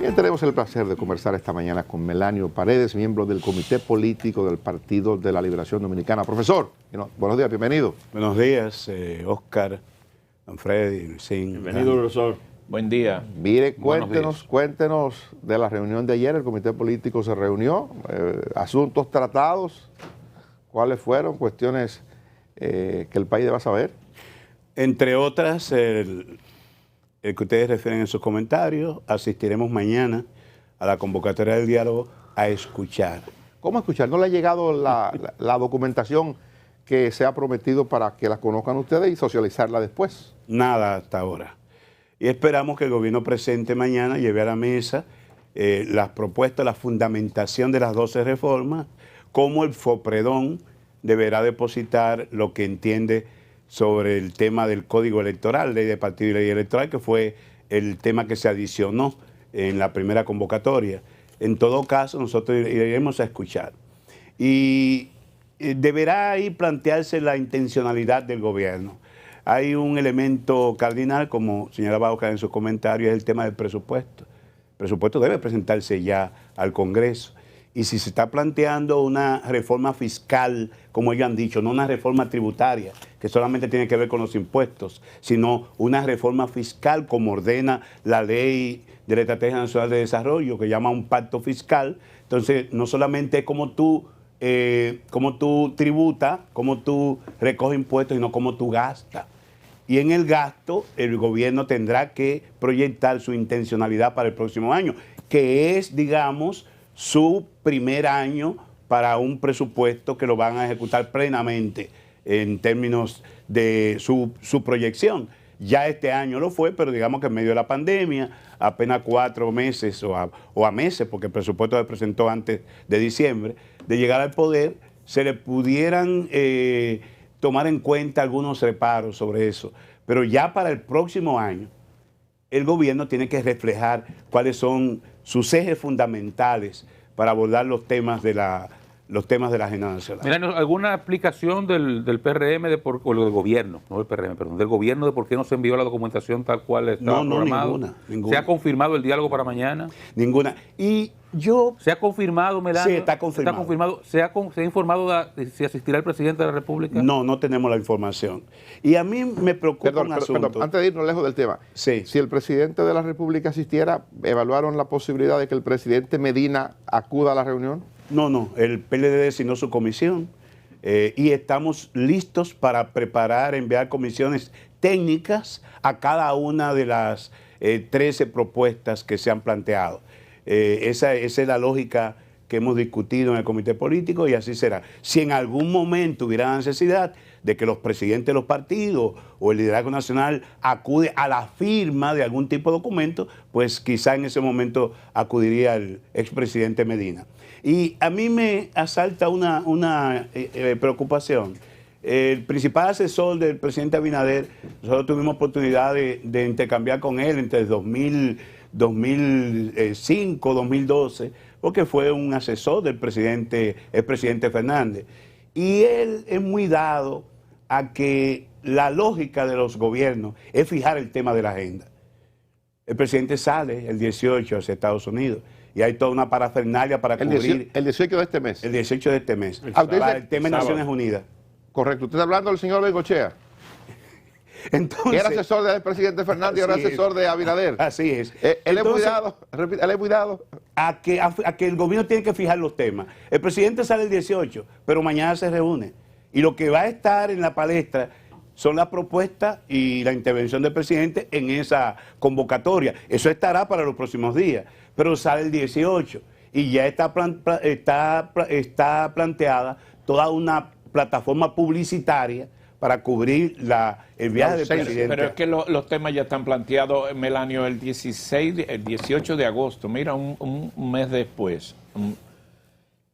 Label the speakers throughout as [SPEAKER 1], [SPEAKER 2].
[SPEAKER 1] Bien, tenemos el placer de conversar esta mañana con Melanio Paredes, miembro del Comité Político del Partido de la Liberación Dominicana. Profesor, buenos días, bienvenido.
[SPEAKER 2] Buenos días, Oscar, don Freddy, Luisín.
[SPEAKER 3] Bienvenido, profesor. Buen día.
[SPEAKER 1] Mire, cuéntenos de la reunión de ayer. El Comité Político se reunió, asuntos tratados, ¿cuáles fueron? Cuestiones que el país deba saber.
[SPEAKER 2] Entre otras, el que ustedes refieren en sus comentarios, asistiremos mañana a la convocatoria del diálogo a escuchar.
[SPEAKER 1] ¿Cómo escuchar? ¿No le ha llegado la documentación que se ha prometido para que la conozcan ustedes y socializarla después?
[SPEAKER 2] Nada hasta ahora. Y esperamos que el gobierno presente mañana, lleve a la mesa las propuestas, la fundamentación de las 12 reformas, cómo el FOPREDON deberá depositar lo que entiende sobre el tema del Código Electoral, Ley de Partido y Ley Electoral, que fue el tema que se adicionó en la primera convocatoria. En todo caso, nosotros iremos a escuchar. Y deberá ahí plantearse la intencionalidad del gobierno. Hay un elemento cardinal, como señalaba Oscar en sus comentarios, es el tema del presupuesto. El presupuesto debe presentarse ya al Congreso. Y si se está planteando una reforma fiscal, como ellos han dicho, no una reforma tributaria, que solamente tiene que ver con los impuestos, sino una reforma fiscal como ordena la ley de la Estrategia Nacional de Desarrollo, que llama un pacto fiscal. Entonces, no solamente es como tú tributas, como tú recoges impuestos, sino como tú gastas. Y en el gasto, el gobierno tendrá que proyectar su intencionalidad para el próximo año, que es, digamos, su primer año para un presupuesto que lo van a ejecutar plenamente en términos de su proyección. Ya este año lo fue, pero digamos que en medio de la pandemia, apenas 4 meses o a meses, porque el presupuesto se presentó antes de diciembre, de llegar al poder, se le pudieran tomar en cuenta algunos reparos sobre eso. Pero ya para el próximo año, el gobierno tiene que reflejar cuáles son sus ejes fundamentales para abordar los temas de la agenda nacional.
[SPEAKER 3] Mira, ¿alguna explicación del PRM, o del gobierno, no del PRM, perdón, del gobierno de por qué no se envió la documentación tal cual estaba programado?
[SPEAKER 2] Ninguna.
[SPEAKER 3] ¿Se ha confirmado el diálogo para mañana?
[SPEAKER 2] Ninguna.
[SPEAKER 3] ¿Se ha confirmado, Melanio?
[SPEAKER 2] Sí, está confirmado.
[SPEAKER 3] ¿Se ha informado de si asistirá el presidente de la República?
[SPEAKER 2] No tenemos la información. Y a mí me preocupa un asunto.
[SPEAKER 1] Perdón, antes de irnos lejos del tema,
[SPEAKER 2] sí.
[SPEAKER 1] Si el presidente de la República asistiera, ¿evaluaron la posibilidad de que el presidente Medina acuda a la reunión?
[SPEAKER 2] No, el PLD designó su comisión y estamos listos para preparar, enviar comisiones técnicas a cada una de las 13 propuestas que se han planteado. Esa es la lógica que hemos discutido en el comité político y así será. Si en algún momento hubiera necesidad de que los presidentes de los partidos o el liderazgo nacional acude a la firma de algún tipo de documento, pues quizá en ese momento acudiría el expresidente Medina. Y a mí me asalta una preocupación. El principal asesor del presidente Abinader, nosotros tuvimos oportunidad de intercambiar con él entre 2005, 2012, porque fue un asesor del expresidente Fernández. Y él es muy dado a que la lógica de los gobiernos es fijar el tema de la agenda. El presidente sale el 18 hacia Estados Unidos y hay toda una parafernalia para cubrir...
[SPEAKER 1] El 18 de este mes.
[SPEAKER 2] El 18 de este mes.
[SPEAKER 1] Para
[SPEAKER 2] el tema de Naciones Unidas.
[SPEAKER 1] Correcto. Usted está hablando del señor Bengochea.
[SPEAKER 2] Entonces,
[SPEAKER 1] que era asesor del presidente Fernández y ahora asesor de Abinader.
[SPEAKER 2] Así es.
[SPEAKER 1] Él es muy dado
[SPEAKER 2] a que el gobierno tiene que fijar los temas. El presidente sale el 18, pero mañana se reúne. Y lo que va a estar en la palestra son las propuestas y la intervención del presidente en esa convocatoria. Eso estará para los próximos días, pero sale el 18 y ya está planteada toda una plataforma publicitaria para cubrir el viaje del presidente.
[SPEAKER 4] Pero es que los temas ya están planteados, Melanio, el 18 de agosto, mira, un mes después.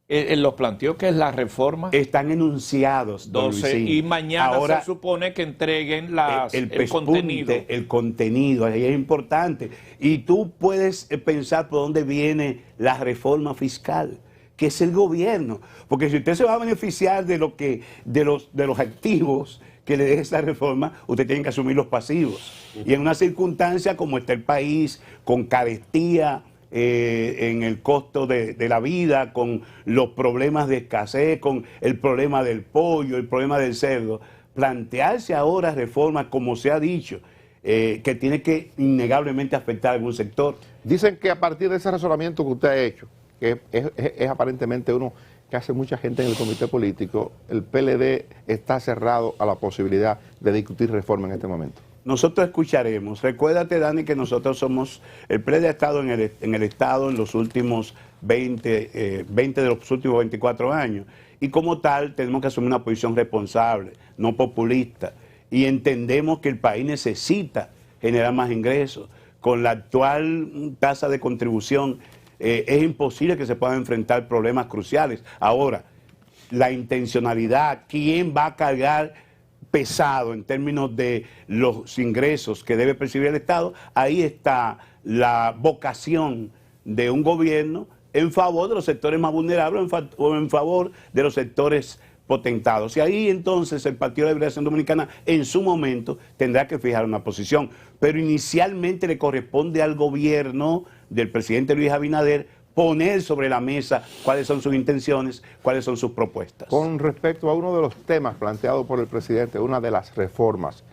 [SPEAKER 4] Los planteó que es la reforma.
[SPEAKER 2] Están enunciados, don
[SPEAKER 4] 12,
[SPEAKER 2] Luisín.
[SPEAKER 4] y mañana ahora se supone que entreguen el contenido.
[SPEAKER 2] El contenido, ahí es importante. Y tú puedes pensar por dónde viene la reforma fiscal, que es el gobierno. Porque si usted se va a beneficiar de los activos que le deje esa reforma, usted tiene que asumir los pasivos. Y en una circunstancia como está el país, con carestía en el costo de la vida, con los problemas de escasez, con el problema del pollo, el problema del cerdo. Plantearse ahora reformas, como se ha dicho, que tiene que innegablemente afectar a algún sector.
[SPEAKER 1] Dicen que a partir de ese razonamiento que usted ha hecho, que es aparentemente uno que hace mucha gente en el comité político, el PLD está cerrado a la posibilidad de discutir reforma en este momento.
[SPEAKER 2] Nosotros escucharemos. Recuérdate, Dani, que nosotros somos, el PLD ha estado en el Estado en los últimos 20 de los últimos 24 años. Y como tal, tenemos que asumir una posición responsable, no populista. Y entendemos que el país necesita generar más ingresos. Con la actual tasa de contribución, es imposible que se puedan enfrentar problemas cruciales. Ahora, la intencionalidad, quién va a cargar pesado en términos de los ingresos que debe percibir el Estado, ahí está la vocación de un gobierno en favor de los sectores más vulnerables o en favor de los sectores potentados. Y ahí entonces el Partido de la Liberación Dominicana en su momento tendrá que fijar una posición. Pero inicialmente le corresponde al gobierno del presidente Luis Abinader poner sobre la mesa cuáles son sus intenciones, cuáles son sus propuestas.
[SPEAKER 1] Con respecto a uno de los temas planteados por el presidente, una de las reformas,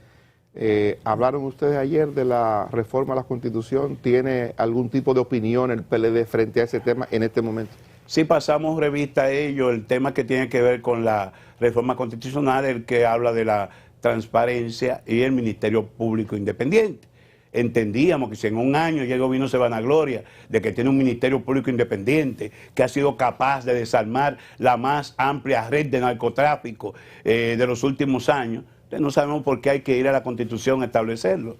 [SPEAKER 1] hablaron ustedes ayer de la reforma a la Constitución. ¿Tiene algún tipo de opinión el PLD frente a ese tema en este momento?
[SPEAKER 2] Sí, pasamos revista a ello, el tema que tiene que ver con la reforma constitucional, el que habla de la transparencia y el Ministerio Público Independiente. Entendíamos que si en un año ya el gobierno se vanagloria de que tiene un Ministerio Público Independiente, que ha sido capaz de desarmar la más amplia red de narcotráfico de los últimos años, entonces no sabemos por qué hay que ir a la Constitución a establecerlo.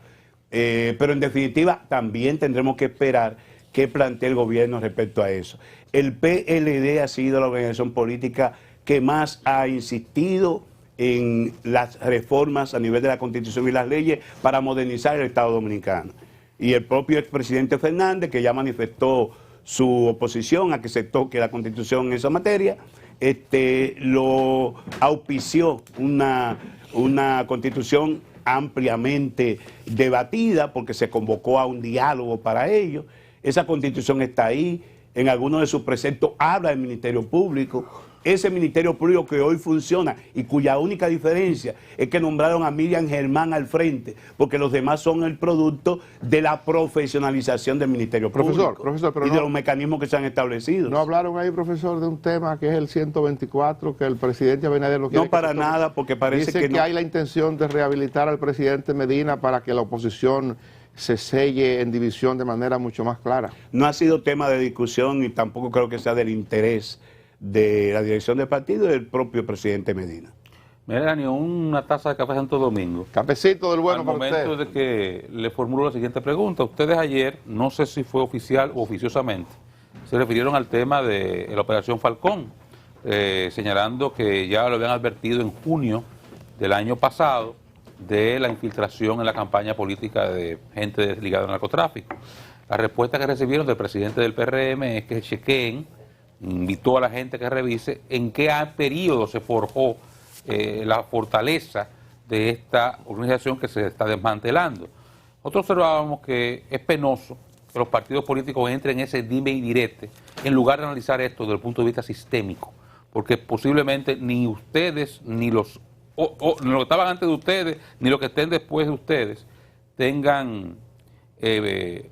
[SPEAKER 2] Pero en definitiva también tendremos que esperar qué plantea el gobierno respecto a eso. El PLD ha sido la organización política que más ha insistido en las reformas a nivel de la Constitución y las leyes para modernizar el Estado Dominicano. Y el propio expresidente Fernández, que ya manifestó su oposición a que se toque la Constitución en esa materia, lo auspició una Constitución ampliamente debatida porque se convocó a un diálogo para ello. Esa Constitución está ahí, en algunos de sus preceptos habla del Ministerio Público. Ese Ministerio Público que hoy funciona y cuya única diferencia es que nombraron a Miriam Germán al frente, porque los demás son el producto de la profesionalización del Ministerio Público
[SPEAKER 1] pero
[SPEAKER 2] y de los mecanismos que se han establecido.
[SPEAKER 1] ¿No hablaron ahí, profesor, de un tema que es el 124, que el presidente Abinader lo quiere?
[SPEAKER 2] No, para nada, porque parece
[SPEAKER 1] que
[SPEAKER 2] no.
[SPEAKER 1] Hay la intención de rehabilitar al presidente Medina para que la oposición se selle en división de manera mucho más clara.
[SPEAKER 2] No ha sido tema de discusión y tampoco creo que sea del interés de la dirección del partido y del propio presidente Medina.
[SPEAKER 3] Melanie, una taza de café Santo Domingo.
[SPEAKER 1] Cafecito del bueno
[SPEAKER 3] Al
[SPEAKER 1] para
[SPEAKER 3] momento
[SPEAKER 1] usted.
[SPEAKER 3] de que le formulo la siguiente pregunta. Ustedes ayer, no sé si fue oficial o oficiosamente, se refirieron al tema de la Operación Falcón, señalando que ya lo habían advertido en junio del año pasado de la infiltración en la campaña política de gente ligada al narcotráfico. La respuesta que recibieron del presidente del PRM es que chequeen, invitó a la gente que revise en qué periodo se forjó la fortaleza de esta organización que se está desmantelando. Nosotros observábamos que es penoso que los partidos políticos entren en ese dime y direte en lugar de analizar esto desde el punto de vista sistémico, porque posiblemente ni ustedes, ni los ni los que estaban antes de ustedes, ni los que estén después de ustedes, tengan estén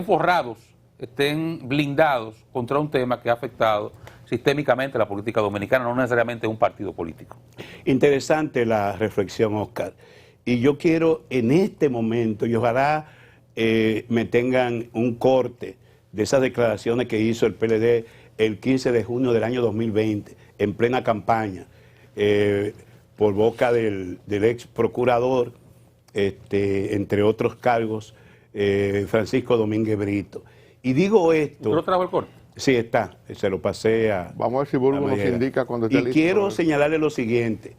[SPEAKER 3] forrados, estén blindados contra un tema que ha afectado sistémicamente la política dominicana, no necesariamente un partido político.
[SPEAKER 2] Interesante la reflexión, Oscar. Y yo quiero en este momento, y ojalá me tengan un corte de esas declaraciones que hizo el PLD el 15 de junio del año 2020, en plena campaña, por boca del ex procurador, entre otros cargos, Francisco Domínguez Brito. Y digo esto...
[SPEAKER 3] ¿Usted lo trajo el corte?
[SPEAKER 2] Sí, está, se lo pasé a...
[SPEAKER 1] Vamos a ver si Burgo nos indica cuando esté listo.
[SPEAKER 2] Y quiero señalarle lo siguiente,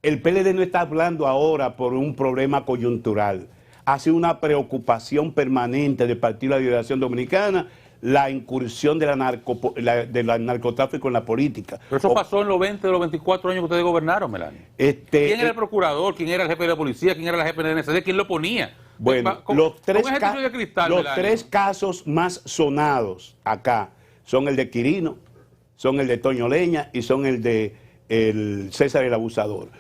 [SPEAKER 2] el PLD no está hablando ahora por un problema coyuntural, ha sido una preocupación permanente del Partido de la Liberación Dominicana la incursión del narcotráfico en la política.
[SPEAKER 3] Pero eso pasó en los 20 de los 24 años que ustedes gobernaron, Melania. ¿Quién era el procurador? ¿Quién era el jefe de la policía? ¿Quién era el jefe de NSD? ¿Quién lo ponía?
[SPEAKER 2] Bueno,
[SPEAKER 3] Con
[SPEAKER 2] los
[SPEAKER 3] un ejercicio de cristal,
[SPEAKER 2] los
[SPEAKER 3] Melanio.
[SPEAKER 2] 3 casos más sonados acá son el de Quirino, son el de Toño Leña y son el de el César el Abusador.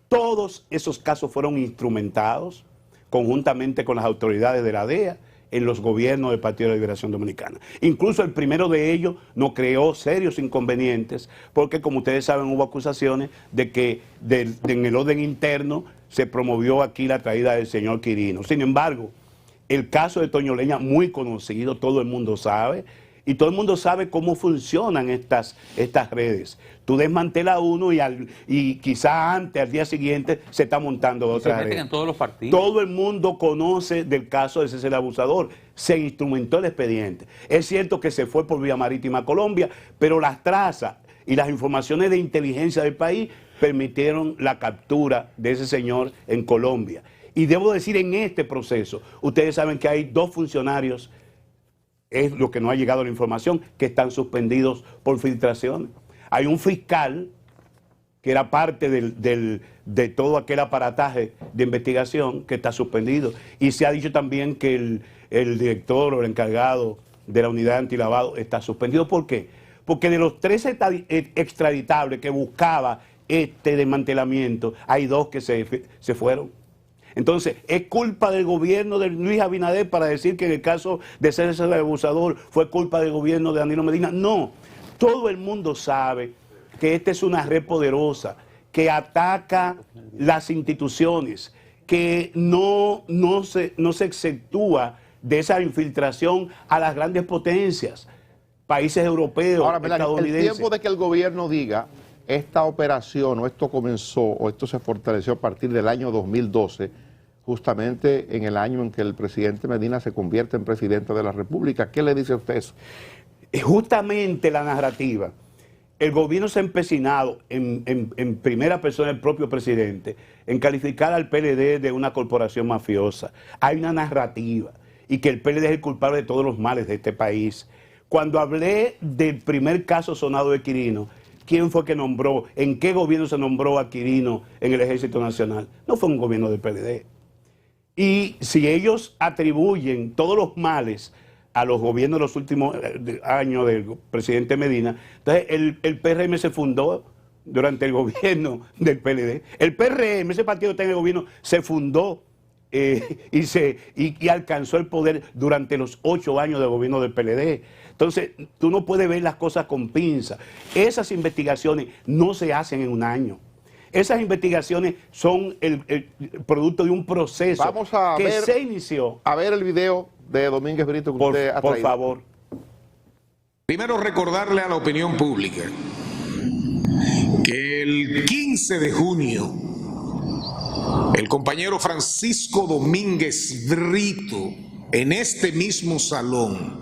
[SPEAKER 2] Todos esos casos fueron instrumentados conjuntamente con las autoridades de la DEA en los gobiernos del Partido de la Liberación Dominicana. Incluso el primero de ellos nos creó serios inconvenientes porque, como ustedes saben, hubo acusaciones de que en el orden interno se promovió aquí la traída del señor Quirino. Sin embargo, el caso de Toño Leña, muy conocido, todo el mundo sabe, y todo el mundo sabe cómo funcionan estas redes. Tú desmantelas uno y quizá antes, al día siguiente, se está montando otra red.
[SPEAKER 3] Se meten en todos los partidos.
[SPEAKER 2] Todo el mundo conoce del caso de César el Abusador. Se instrumentó el expediente. Es cierto que se fue por vía marítima a Colombia, pero las trazas y las informaciones de inteligencia del país permitieron la captura de ese señor en Colombia. Y debo decir, en este proceso, ustedes saben que hay 2 funcionarios, es lo que no ha llegado la información, que están suspendidos por filtraciones. Hay un fiscal que era parte de todo aquel aparataje de investigación que está suspendido. Y se ha dicho también que el director o el encargado de la unidad antilavado está suspendido. ¿Por qué? Porque de los 3 extraditables que buscaba este desmantelamiento, hay 2 que se fueron. Entonces, ¿es culpa del gobierno de Luis Abinader para decir que en el caso de César el Abusador fue culpa del gobierno de Danilo Medina? No, todo el mundo sabe que esta es una red poderosa, que ataca las instituciones, que no se exceptúa de esa infiltración a las grandes potencias, países europeos,
[SPEAKER 1] Ahora, Melanio,
[SPEAKER 2] estadounidenses.
[SPEAKER 1] el tiempo de que el gobierno diga esta operación o esto comenzó o esto se fortaleció a partir del año 2012, justamente en el año en que el presidente Medina se convierte en presidente de la República. ¿Qué le dice a usted eso?
[SPEAKER 2] Justamente la narrativa. El gobierno se ha empecinado en primera persona, el propio presidente, en calificar al PLD de una corporación mafiosa. Hay una narrativa y que el PLD es el culpable de todos los males de este país. Cuando hablé del primer caso sonado de Quirino, ¿quién fue que nombró? ¿En qué gobierno se nombró a Quirino en el Ejército Nacional? No fue un gobierno del PLD. Y si ellos atribuyen todos los males a los gobiernos de los últimos años del presidente Medina, entonces el PRM se fundó durante el gobierno del PLD. El PRM, ese partido que está en el gobierno, se fundó y alcanzó el poder durante los 8 años del gobierno del PLD. Entonces, tú no puedes ver las cosas con pinza. Esas investigaciones no se hacen en un año. Esas investigaciones son el producto de un proceso que se inició.
[SPEAKER 1] A ver el video de Domínguez Brito que usted ha traído.
[SPEAKER 2] Por favor.
[SPEAKER 5] Primero, recordarle a la opinión pública que el 15 de junio el compañero Francisco Domínguez Brito, en este mismo salón,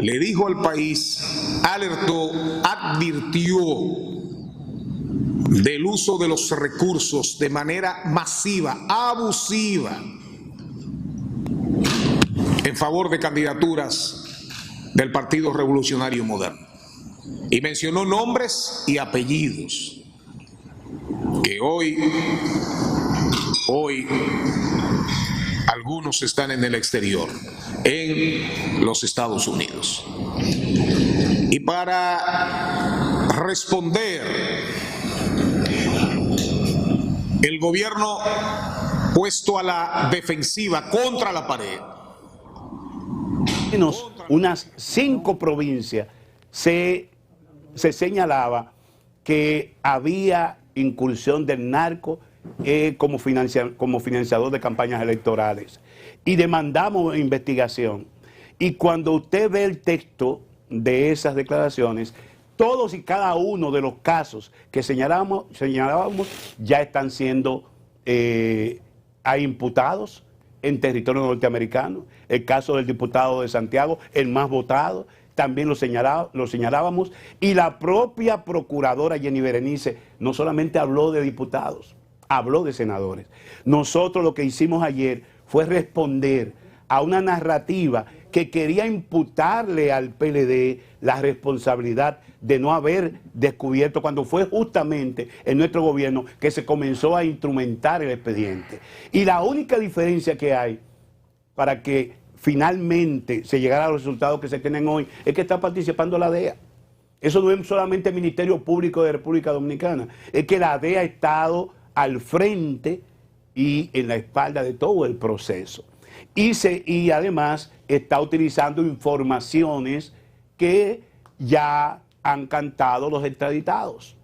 [SPEAKER 5] le dijo al país, alertó, advirtió del uso de los recursos de manera masiva, abusiva, en favor de candidaturas del Partido Revolucionario Moderno. Y mencionó nombres y apellidos que hoy algunos están en el exterior, en los Estados Unidos. Y para responder, el gobierno puesto a la defensiva contra la pared.
[SPEAKER 2] Unas 5 provincias se señalaba que había incursión del narco como financiador de campañas electorales. Y demandamos investigación. Y cuando usted ve el texto de esas declaraciones, todos y cada uno de los casos que señalábamos ya están siendo hay imputados en territorio norteamericano. El caso del diputado de Santiago, el más votado, también lo señalábamos, y la propia procuradora Jenny Berenice no solamente habló de diputados, habló de senadores. Nosotros lo que hicimos ayer fue responder a una narrativa que quería imputarle al PLD la responsabilidad de no haber descubierto cuando fue justamente en nuestro gobierno que se comenzó a instrumentar el expediente. Y la única diferencia que hay para que finalmente se llegara a los resultados que se tienen hoy es que está participando la DEA. Eso no es solamente el Ministerio Público de República Dominicana, es que la DEA ha estado al frente y en la espalda de todo el proceso. Y además está utilizando informaciones que ya han cantado los extraditados.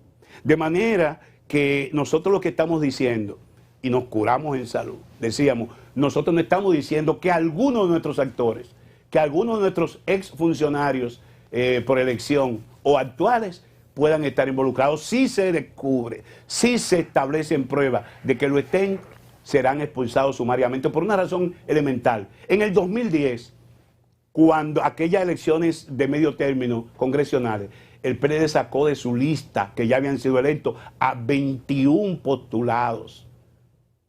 [SPEAKER 2] De manera que nosotros lo que estamos diciendo, y nos curamos en salud, decíamos, nosotros no estamos diciendo que algunos de nuestros actores, que algunos de nuestros exfuncionarios por elección o actuales puedan estar involucrados. Si se descubre, si se establecen pruebas de que lo estén, serán expulsados sumariamente por una razón elemental. En el 2010, cuando aquellas elecciones de medio término congresionales, el PLD sacó de su lista, que ya habían sido electos, a 21 postulados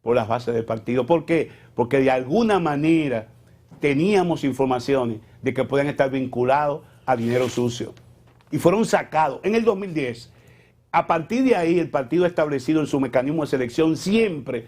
[SPEAKER 2] por las bases del partido. ¿Por qué? Porque de alguna manera teníamos informaciones de que podían estar vinculados a dinero sucio. Y fueron sacados en el 2010. A partir de ahí, el partido ha establecido en su mecanismo de selección siempre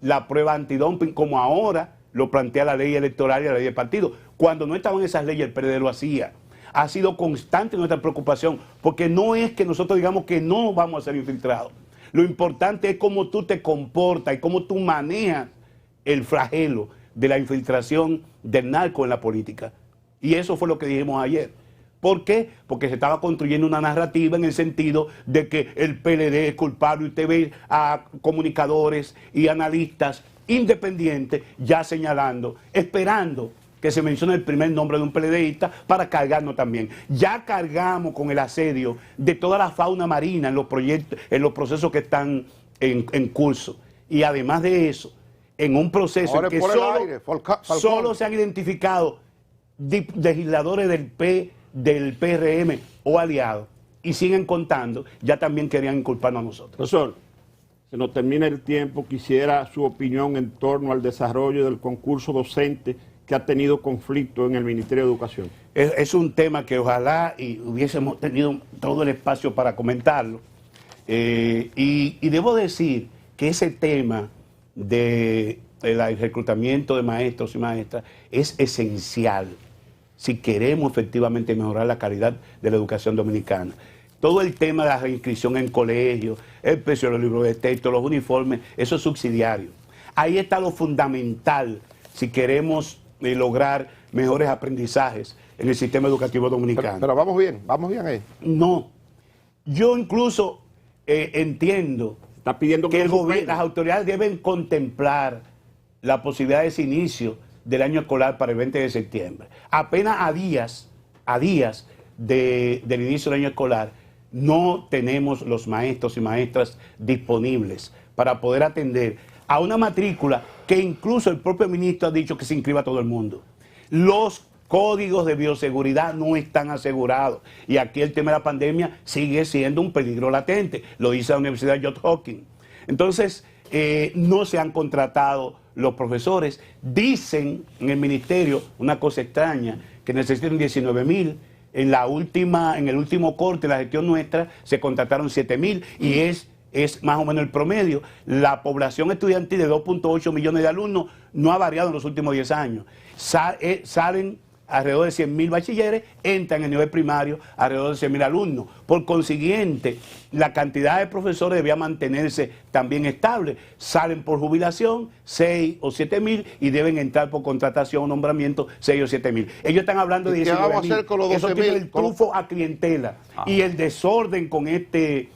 [SPEAKER 2] la prueba antidumping, como ahora lo plantea la ley electoral y la ley de partido. Cuando no estaban esas leyes, el PLD lo hacía. Ha sido constante nuestra preocupación, porque no es que nosotros digamos que no vamos a ser infiltrados. Lo importante es cómo tú te comportas y cómo tú manejas el flagelo de la infiltración del narco en la política. Y eso fue lo que dijimos ayer. ¿Por qué? Porque se estaba construyendo una narrativa en el sentido de que el PLD es culpable. Usted ve a comunicadores y analistas independientes ya señalando, esperando que se mencione el primer nombre de un PLDista para cargarnos también. Ya cargamos con el asedio de toda la fauna marina en los proyectos, en los procesos que están en curso. Y además de eso, en un proceso en que solo se han identificado legisladores del PRM o aliados y siguen contando, ya también querían inculparnos a nosotros.
[SPEAKER 6] Profesor, se nos termina el tiempo, quisiera su opinión en torno al desarrollo del concurso docente que ha tenido conflicto en el Ministerio de Educación.
[SPEAKER 2] Es un tema que ojalá y hubiésemos tenido todo el espacio para comentarlo. Y debo decir que ese tema del reclutamiento de maestros y maestras es esencial si queremos efectivamente mejorar la calidad de la educación dominicana. Todo el tema de la reinscripción en colegios, el precio de los libros de texto, los uniformes, eso es subsidiario. Ahí está lo fundamental si queremos lograr mejores aprendizajes en el sistema educativo dominicano.
[SPEAKER 1] Pero vamos bien ahí.
[SPEAKER 2] No, yo incluso entiendo
[SPEAKER 6] está pidiendo
[SPEAKER 2] que las autoridades deben contemplar la posibilidad de ese inicio del año escolar para el 20 de septiembre. Apenas a días del inicio del año escolar, no tenemos los maestros y maestras disponibles para poder atender a una matrícula que incluso el propio ministro ha dicho que se inscriba todo el mundo. Los códigos de bioseguridad no están asegurados y aquí el tema de la pandemia sigue siendo un peligro latente, lo dice la Universidad Johns Hopkins. Entonces, no se han contratado los profesores. Dicen en el ministerio una cosa extraña, que necesitan 19,000. En el último corte, la gestión nuestra, se contrataron 7,000 y es más o menos el promedio. La población estudiantil de 2.8 millones de alumnos no ha variado en los últimos 10 años. Salen alrededor de 100,000 bachilleres, entran en nivel primario alrededor de 100,000 alumnos. Por consiguiente, la cantidad de profesores debía mantenerse también estable. Salen por jubilación 6 o 7,000 y deben entrar por contratación o nombramiento 6 o 7,000. Ellos están hablando de 19,000.
[SPEAKER 1] ¿Qué vamos a hacer con los 12,000?
[SPEAKER 2] Eso tiene el trufo a clientela. Y el desorden con este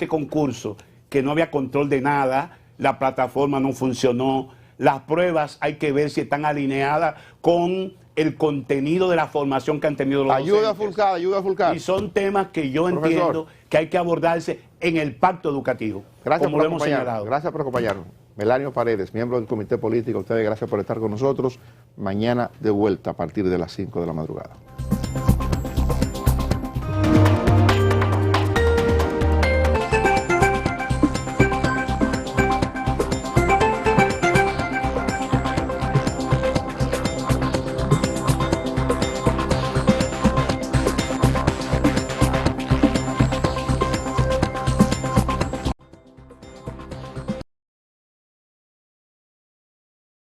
[SPEAKER 2] concurso, que no había control de nada, la plataforma no funcionó, las pruebas hay que ver si están alineadas con el contenido de la formación que han tenido los
[SPEAKER 1] Ayuda
[SPEAKER 2] docentes.
[SPEAKER 1] ayuda a Fulcar.
[SPEAKER 2] Y son temas que yo
[SPEAKER 1] Profesor,
[SPEAKER 2] entiendo que hay que abordarse en el pacto educativo,
[SPEAKER 1] Gracias
[SPEAKER 2] como
[SPEAKER 1] por
[SPEAKER 2] lo hemos
[SPEAKER 1] acompañarnos.
[SPEAKER 2] señalado.
[SPEAKER 1] Gracias por acompañarnos. Melanio Paredes, miembro del Comité Político, ustedes gracias por estar con nosotros. Mañana de vuelta a partir de las 5 de la madrugada.